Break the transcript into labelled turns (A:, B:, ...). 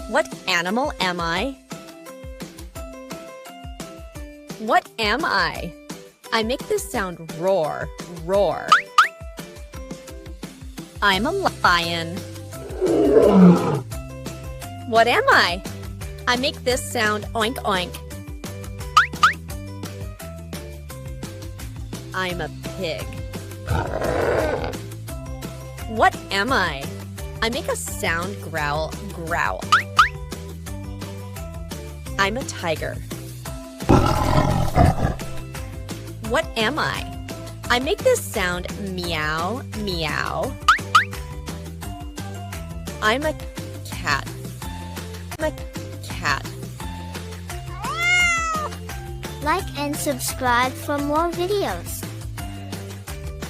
A: What animal am I? What am I? I make this sound roar, roar. I'm a lion. What am I? I make this sound oink, oink. I'm a pig. What am I? I make a sound growl, growl. I'm a tiger. What am I? I make this sound meow, meow. I'm a cat. I'm a cat.
B: Like and subscribe for more videos.